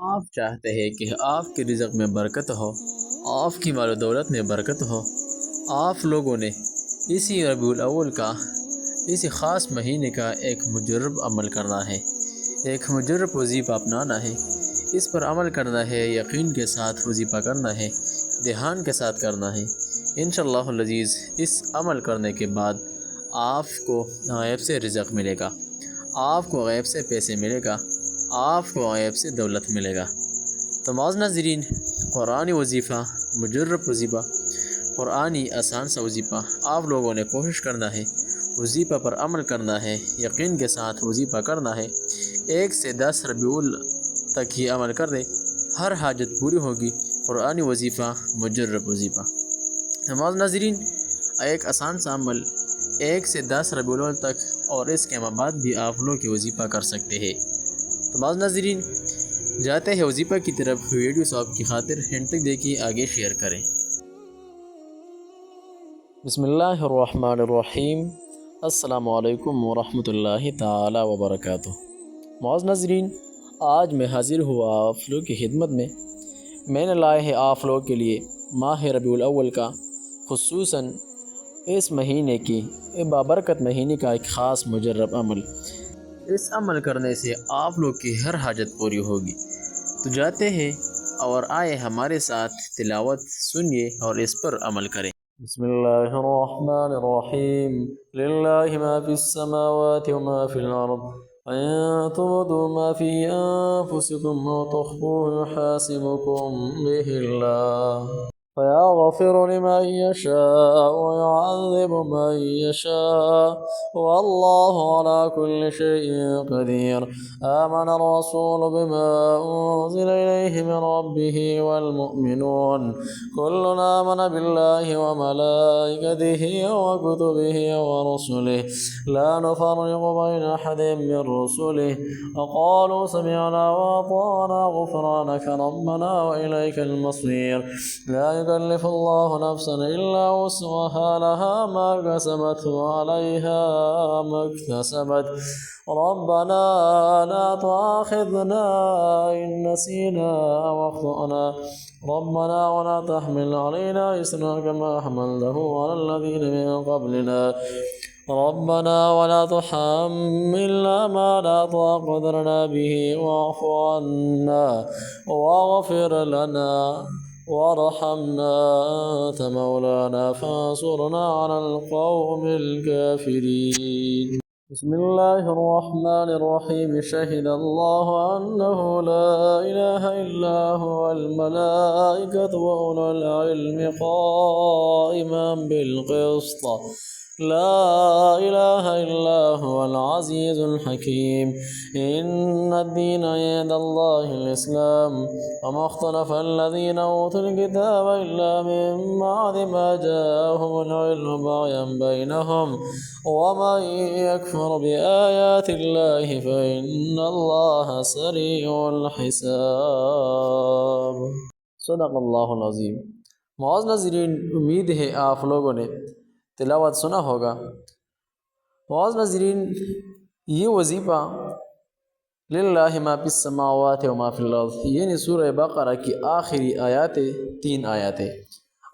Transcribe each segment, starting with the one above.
آپ چاہتے ہیں کہ آپ کے رزق میں برکت ہو، آپ کی مال و دولت میں برکت ہو، آپ لوگوں نے اسی ربیع الاول کا، اسی خاص مہینے کا ایک مجرب عمل کرنا ہے، ایک مجرب وظیفہ اپنانا ہے، اس پر عمل کرنا ہے، یقین کے ساتھ وظیفہ کرنا ہے، دھیان کے ساتھ کرنا ہے۔ انشاءاللہ العزیز اس عمل کرنے کے بعد آپ کو غیب سے رزق ملے گا، آپ کو غیب سے پیسے ملے گا، آپ کو غیب سے دولت ملے گا۔ تو معزز ناظرین، قرآنی وظیفہ، مجرب وظیفہ، قرآنی آسان سا وظیفہ آپ لوگوں نے کوشش کرنا ہے، وظیفہ پر عمل کرنا ہے، یقین کے ساتھ وظیفہ کرنا ہے۔ 1 سے 10 ربیع تک ہی عمل کر دے، ہر حاجت پوری ہوگی۔ قرآنی وظیفہ، مجرب وظیفہ۔ معزز ناظرین، ایک آسان سا عمل 1 سے 10 ربیع الاول تک اور اس کے بعد بھی آپ لوگ کی وظیفہ کر سکتے ہیں۔ تو معزز ناظرین، جاتے ہیں وظیفہ کی طرف۔ ویڈیوز آپ کی خاطر ہینڈ تک دیکھیے، آگے شیئر کریں۔ بسم اللہ الرحمن الرحیم۔ السلام علیکم ورحمۃ اللہ تعالی وبرکاتہ۔ معزز ناظرین، آج میں حاضر ہوا آپ لوگ کی خدمت میں نے لائے ہیں آپ لوگ کے لیے ماہ ربیع الاول کا، خصوصاً اس مہینے کی بابرکت مہینے کا ایک خاص مجرب عمل۔ اس عمل کرنے سے آپ لوگ کی ہر حاجت پوری ہوگی۔ تو جاتے ہیں اور آئے ہمارے ساتھ تلاوت سنیے اور اس پر عمل کریں۔ بسم اللہ الرحمن الرحیم۔ للہ ما فی السماوات وما فی الارض ان تبدوا ما فی انفسکم وتخفوه يحاسبکم به اللہ فيغفر لمن يشاء ويعذب من يشاء والله على كل شيء قدير. آمن الرسول بما أنزل إليه من ربه والمؤمنون كل آمن بالله وملائكته وكتبه ورسله لا نفرق بين أحد من رسله وقالوا سمعنا وأطعنا غفرانك ربنا وإليك المصير. لا يكلف الله نفسا إلا وسعها لها ما كسبت وعليها ما اكتسبت. ربنا لا تؤاخذنا إن نسينا أو أخطأنا ربنا ولا تحمل علينا إصرا كما حملته على الذين من قبلنا ربنا ولا تحملنا ما لا طاقة لنا به واعف عنا واغفر لنا وارحمنا أنت مولانا فانصرنا على القوم الكافرين. بسم الله الرحمن الرحيم. شهد الله أنه لا إله إلا هو الملائكة وأولو العلم قائما بالقسط لا إله إلا هو العزيز الحكيم. إن الدين عند الله الإسلام وما اختلف الذين أوتوا الكتاب إلا من بعد ما جاءهم العلم بغيا بينهم ومن يكفر بآيات الله فإن الله سريع الحساب. صدق اللہ العظیم۔ معزز ناظرین، امید ہے آپ لوگوں نے تلاوت سنا ہوگا۔ معزز ناظرین، یہ وظیفہ للہ ما فی السماوات وما فی الارض، یعنی سورہ بقرہ کی آخری آیاتیں، 3 آیاتیں،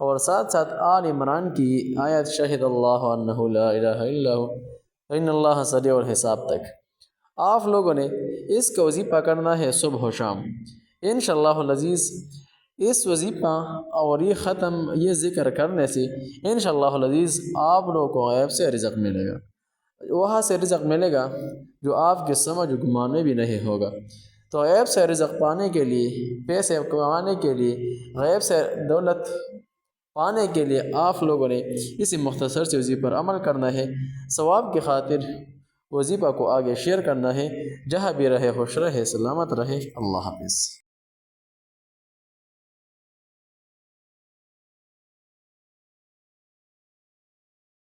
اور ساتھ ساتھ آل عمران کی آیت شہد اللہ انہ لا الہ الا هو ان اللہ سریع الحساب تک آپ لوگوں نے اس کا وظیفہ کرنا ہے صبح و شام انشاءاللہ العزیز۔ اس وظیفہ اور یہ ذکر کرنے سے انشاءاللہ العزیز آپ لوگوں کو غیب سے رزق ملے گا، وہاں سے رزق ملے گا جو آپ کے سمجھ گمان میں بھی نہیں ہوگا۔ تو غیب سے رزق پانے کے لیے، پیسے کمانے کے لیے، غیب سے دولت پانے کے لیے آپ لوگوں نے اس مختصر سے وظیفے پر عمل کرنا ہے۔ ثواب کی خاطر وظیفہ کو آگے شیئر کرنا ہے۔ جہاں بھی رہے خوش رہے، سلامت رہے۔ اللہ حافظ۔